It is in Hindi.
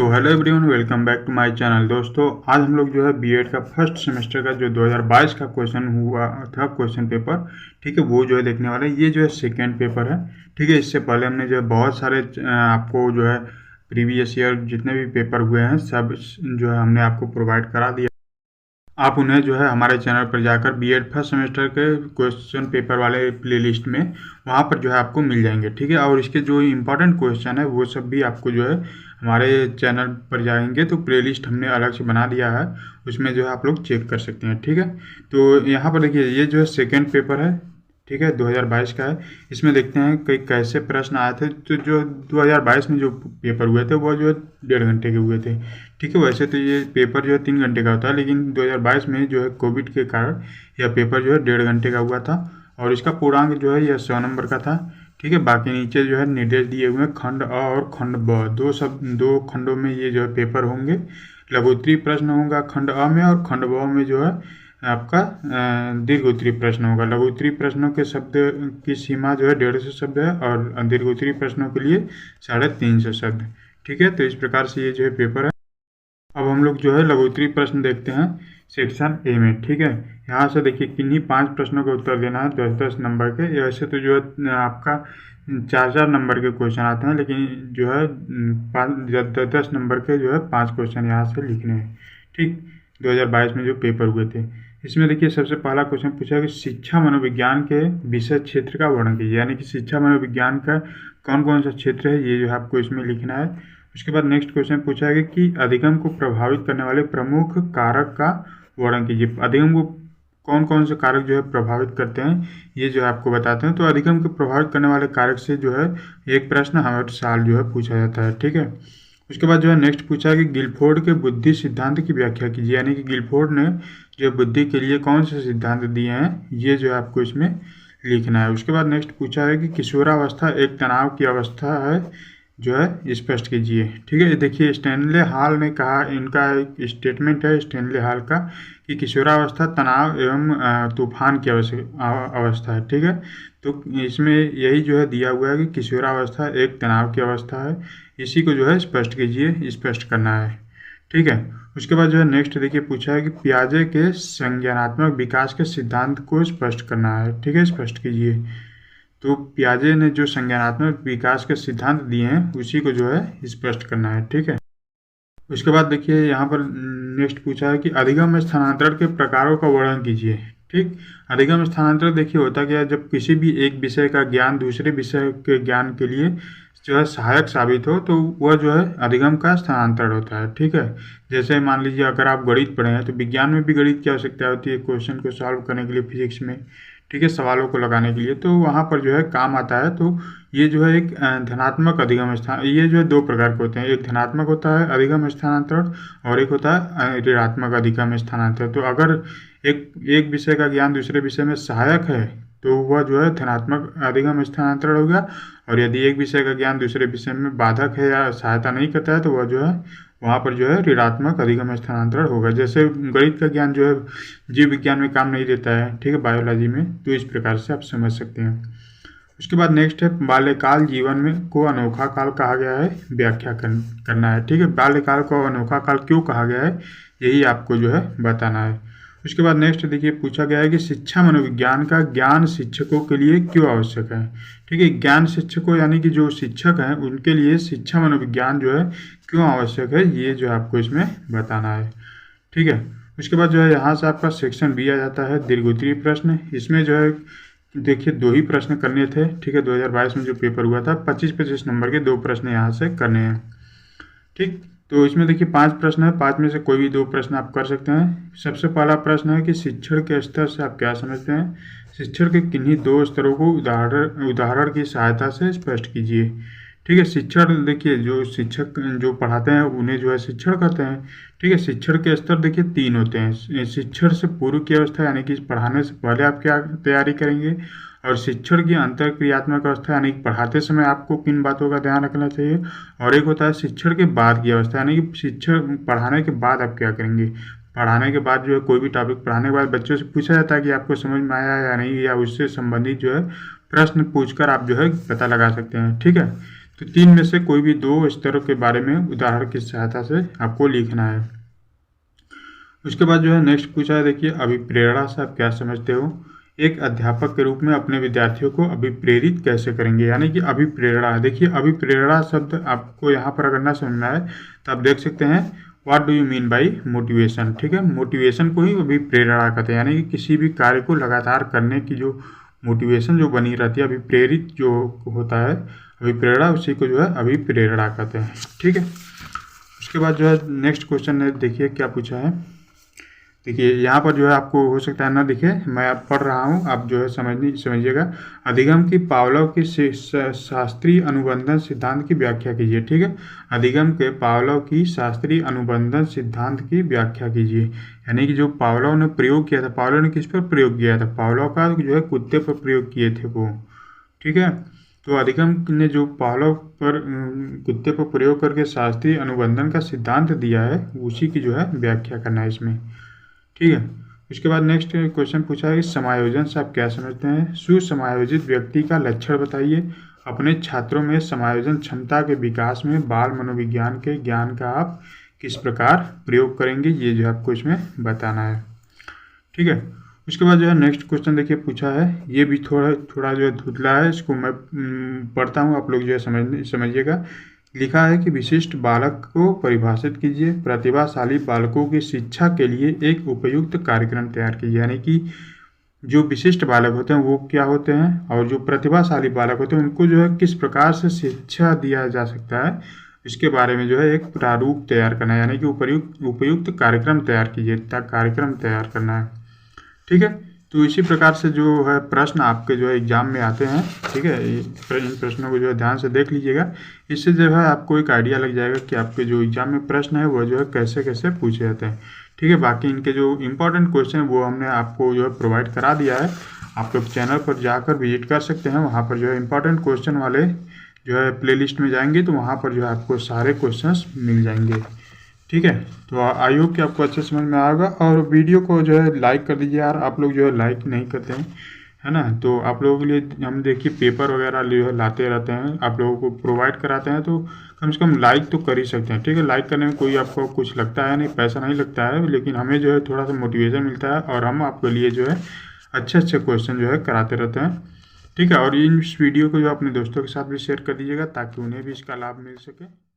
तो hello everyone, welcome back to my channel. दोस्तों, आज हम लोग जो है बीएड का फर्स्ट सेमेस्टर का जो 2022 का क्वेश्चन हुआ था, क्वेश्चन पेपर, ठीक है, वो जो है देखने वाले हैं। ये जो है सेकेंड पेपर है, ठीक है। इससे पहले हमने जो है बहुत सारे आपको जो है प्रीवियस ईयर जितने भी पेपर हुए हैं सब जो है हमने आपको प्रोवाइड करा दिया। आप उन्हें जो है हमारे चैनल पर जाकर बीएड फर्स्ट सेमेस्टर के क्वेश्चन पेपर वाले प्लेलिस्ट में वहाँ पर जो है आपको मिल जाएंगे, ठीक है। और इसके जो इम्पोर्टेंट क्वेश्चन है वो सब भी आपको जो है हमारे चैनल पर जाएंगे तो प्लेलिस्ट हमने अलग से बना दिया है, उसमें जो है आप लोग चेक कर सकते हैं, ठीक है। तो यहाँ पर देखिए, ये जो है सेकेंड पेपर है, ठीक है, 2022 का है। इसमें देखते हैं कई कैसे प्रश्न आए थे। तो जो 2022 में जो पेपर हुए थे वो जो है 1.5 घंटे के हुए थे, ठीक है। वैसे तो ये पेपर जो है 3 घंटे का होता है, लेकिन 2022 में जो है कोविड के कारण यह पेपर जो है 1.5 घंटे का हुआ था। और इसका पूर्णांक जो है यह 100 नंबर का था, ठीक है। बाकी नीचे जो है निर्देश दिए हुए हैं, खंड अ और खंड ब, दो खंडों में ये जो है पेपर होंगे। लघुत्तरीय प्रश्न होगा खंड अ में, और खंड ब में जो है आपका दीर्घोत्तरीय प्रश्न होगा। लघुत्तरीय प्रश्नों के शब्द की सीमा जो है 150 शब्द है, और दीर्घोत्तरीय प्रश्नों के लिए 350 शब्द, ठीक है। तो इस प्रकार से ये जो है पेपर है। अब हम लोग जो है लघुत्तरीय प्रश्न देखते हैं सेक्शन ए में, ठीक है। यहाँ से देखिए किन्हीं 5 प्रश्नों का उत्तर देना है 10-10 नंबर के। वैसे तो जो है आपका 4-4 नंबर के क्वेश्चन आते हैं, लेकिन जो है 10-10 नंबर के जो है 5 क्वेश्चन यहाँ से लिखने हैं, ठीक। 2022 में जो पेपर हुए थे, इसमें देखिए सबसे पहला क्वेश्चन पूछा है कि शिक्षा मनोविज्ञान के विषय क्षेत्र का वर्णन कीजिए। यानी कि शिक्षा मनोविज्ञान का कौन कौन सा क्षेत्र है, ये जो है आपको इसमें लिखना है। उसके बाद नेक्स्ट क्वेश्चन पूछा है कि अधिगम को प्रभावित करने वाले प्रमुख कारक का वर्णन कीजिए। अधिगम को कौन कौन से कारक जो है प्रभावित करते हैं, ये जो है आपको बताते हैं। तो अधिगम को प्रभावित करने वाले कारक से जो है एक प्रश्न हर साल जो है पूछा जाता है, ठीक है। उसके बाद जो है नेक्स्ट पूछा है कि गिलफोर्ड के बुद्धि सिद्धांत की व्याख्या कीजिए। यानी कि गिलफोर्ड ने जो बुद्धि के लिए कौन से सिद्धांत दिए हैं, ये जो है आपको इसमें लिखना है। उसके बाद नेक्स्ट पूछा है कि किशोरावस्था एक तनाव की अवस्था है, जो है स्पष्ट कीजिए, ठीक है। देखिए स्टैनले हॉल ने कहा, इनका एक स्टेटमेंट है स्टैनले हॉल का, कि किशोरावस्था तनाव एवं तूफान की अवस्था है, ठीक है। तो इसमें यही जो है दिया हुआ है कि किशोरावस्था एक तनाव की अवस्था है, इसी को जो है स्पष्ट कीजिए, स्पष्ट करना है, ठीक है। उसके बाद जो है नेक्स्ट देखिए पूछा है कि पियाजे के संज्ञानात्मक विकास के सिद्धांत को स्पष्ट करना है, ठीक है, स्पष्ट कीजिए। तो पियाजे ने जो संज्ञानात्मक विकास के सिद्धांत दिए हैं उसी को जो है स्पष्ट करना है, ठीक है। उसके बाद देखिए यहाँ पर नेक्स्ट पूछा है कि अधिगम स्थानांतरण के प्रकारों का वर्णन कीजिए, ठीक। अधिगम स्थानांतरण देखिए होता क्या है, जब किसी भी एक विषय का ज्ञान दूसरे विषय के ज्ञान के लिए जो है सहायक साबित हो तो वह जो है अधिगम का स्थानांतरण होता है, ठीक है। जैसे मान लीजिए अगर आप गणित पढ़े हैं तो विज्ञान में भी गणित की आवश्यकता होती है क्वेश्चन को सॉल्व करने के लिए, फिजिक्स में, ठीक है, सवालों को लगाने के लिए, तो वहाँ पर जो है काम आता है। तो ये जो है एक धनात्मक अधिगम स्थान, ये जो है 2 प्रकार के होते हैं, एक धनात्मक होता है अधिगम स्थानांतरण और एक होता है ऋणात्मक अधिगम स्थानांतरण। तो अगर एक विषय का ज्ञान दूसरे विषय में सहायक है तो वह जो है धनात्मक अधिगम स्थानांतरण होगा, और यदि एक विषय का ज्ञान दूसरे विषय में बाधक है या सहायता नहीं करता है तो वह जो है वहाँ पर जो है ऋणात्मक अधिगम स्थानांतरण होगा। जैसे गणित का ज्ञान जो है जीव विज्ञान में काम नहीं देता है, ठीक है, बायोलॉजी में, तो इस प्रकार से आप समझ सकते हैं। उसके बाद नेक्स्ट है बाल्यकाल जीवन में को अनोखा काल कहा गया है, व्याख्या करना है, ठीक है। बाल्यकाल को अनोखा काल क्यों कहा गया है, यही आपको जो है बताना है। उसके बाद नेक्स्ट देखिए पूछा गया है कि शिक्षा मनोविज्ञान का ज्ञान शिक्षकों के लिए क्यों आवश्यक है, ठीक है। ज्ञान शिक्षकों यानी कि जो शिक्षक हैं उनके लिए शिक्षा मनोविज्ञान जो है क्यों आवश्यक है, ये जो आपको इसमें बताना है, ठीक है। उसके बाद जो है यहाँ से आपका सेक्शन बी आ जाता है, दीर्घोत्तरीय प्रश्न। इसमें जो है देखिए 2 ही प्रश्न करने थे, ठीक है। 2022 में जो पेपर हुआ था 25-25 नंबर के 2 प्रश्न यहाँ से करने हैं, ठीक। तो इसमें देखिए 5 प्रश्न है, 5 में से कोई भी 2 प्रश्न आप कर सकते हैं। सबसे पहला प्रश्न है कि शिक्षण के स्तर से आप क्या समझते हैं, शिक्षण के किन्हीं 2 स्तरों को उदाहरण की सहायता से स्पष्ट कीजिए, ठीक है। शिक्षण देखिए जो शिक्षक जो पढ़ाते हैं उन्हें जो है शिक्षण कहते हैं, ठीक है। शिक्षण के स्तर देखिए 3 होते हैं, शिक्षण से पूर्व की अवस्था यानी कि पढ़ाने से पहले आप क्या तैयारी करेंगे, और शिक्षण की अंतर क्रियात्मक अवस्था यानी कि पढ़ाते समय आपको किन बातों का ध्यान रखना चाहिए, और एक होता है शिक्षण के बाद की अवस्था यानी कि शिक्षण पढ़ाने के बाद आप क्या करेंगे। पढ़ाने के बाद जो है कोई भी टॉपिक पढ़ाने के बाद बच्चों से पूछा जाता है कि आपको समझ में आया या नहीं, या उससे संबंधित जो है प्रश्न पूछकर आप जो है पता लगा सकते हैं, ठीक है। तो 3 में से कोई भी 2 स्तरों के बारे में उदाहरण की सहायता से आपको लिखना है। उसके बाद जो है नेक्स्ट पूछा है, देखिए अभिप्रेरणा से आप क्या समझते हो। एक अध्यापक के रूप में अपने विद्यार्थियों को अभिप्रेरित कैसे करेंगे, यानी कि अभिप्रेरणा। देखिए अभिप्रेरणा शब्द आपको यहाँ पर अगर ना समझ में आए तो आप देख सकते हैं what do you mean by motivation. ठीक है, मोटिवेशन को ही अभिप्रेरणा कहते हैं, यानी कि किसी भी कार्य को लगातार करने की जो मोटिवेशन जो बनी रहती है, अभिप्रेरित जो होता है अभिप्रेरणा, उसी को जो है अभिप्रेरणा कहते हैं। ठीक है, उसके बाद जो है नेक्स्ट क्वेश्चन है, देखिए क्या पूछा है। देखिए यहाँ पर जो है आपको हो सकता है ना दिखे, मैं आप पढ़ रहा हूँ, आप जो है समझिएगा। अधिगम की पावलोव की शास्त्रीय अनुबंधन सिद्धांत की व्याख्या कीजिए। ठीक है, अधिगम के पावलोव की शास्त्रीय अनुबंधन सिद्धांत की व्याख्या कीजिए। यानी कि जो पावलोव ने प्रयोग किया था, पावलोव ने किस पर प्रयोग किया था, पावलोव का जो है कुत्ते पर प्रयोग किए थे वो। ठीक है, तो अधिगम ने जो पावलोव पर कुत्ते पर प्रयोग करके शास्त्रीय अनुबंधन का सिद्धांत दिया है, उसी की जो है व्याख्या करना है इसमें। ठीक है, उसके बाद नेक्स्ट क्वेश्चन पूछा है कि समायोजन से आप क्या समझते हैं। सुसमायोजित व्यक्ति का लक्षण बताइए। अपने छात्रों में समायोजन क्षमता के विकास में बाल मनोविज्ञान के ज्ञान का आप किस प्रकार प्रयोग करेंगे, ये जो आपको इसमें बताना है। ठीक है, उसके बाद जो है नेक्स्ट क्वेश्चन देखिए पूछा है, ये भी थोड़ा जो है धुंधला है, इसको मैं पढ़ता हूँ, आप लोग जो है समझिएगा। लिखा है कि विशिष्ट बालक को परिभाषित कीजिए। प्रतिभाशाली बालकों की शिक्षा के लिए एक उपयुक्त कार्यक्रम तैयार कीजिए। यानी कि जो विशिष्ट बालक होते हैं वो क्या होते हैं, और जो प्रतिभाशाली बालक होते हैं उनको जो है किस प्रकार से शिक्षा दिया जा सकता है, इसके बारे में जो है एक प्रारूप तैयार करना है। यानी कि उपयुक्त कार्यक्रम तैयार कीजिए, कार्यक्रम तैयार करना है। ठीक है, तो इसी प्रकार से जो है प्रश्न आपके जो है एग्जाम में आते हैं। ठीक है, इन प्रश्नों को जो है ध्यान से देख लीजिएगा, इससे जो है आपको एक आइडिया लग जाएगा कि आपके जो एग्जाम में प्रश्न है वो जो है कैसे कैसे पूछे जाते हैं। ठीक है, बाकी इनके जो इंपॉर्टेंट क्वेश्चन है वो हमने आपको जो है प्रोवाइड करा दिया है। आप लोग चैनल पर जाकर विजिट कर सकते हैं, वहाँ पर जो है इंपॉर्टेंट क्वेश्चन वाले जो है प्ले लिस्ट में जाएंगे तो वहाँ पर जो है आपको सारे क्वेश्चन मिल जाएंगे। ठीक है, तो आई होप कि आपको अच्छे समझ में आएगा। और वीडियो को जो है लाइक कर दीजिए यार, आप लोग जो है लाइक नहीं करते हैं, है ना। तो आप लोगों के लिए हम देखिए पेपर वगैरह जो है लाते रहते हैं, आप लोगों को प्रोवाइड कराते हैं, तो कम से कम लाइक तो कर ही सकते हैं। ठीक है, लाइक करने में कोई आपको कुछ लगता है नहीं, पैसा नहीं लगता है, लेकिन हमें जो है थोड़ा सा मोटिवेशन मिलता है और हम आपके लिए जो है अच्छे अच्छे क्वेश्चन जो है कराते रहते हैं। ठीक है, और इस वीडियो को जो अपने दोस्तों के साथ भी शेयर कर दीजिएगा ताकि उन्हें भी इसका लाभ मिल सके।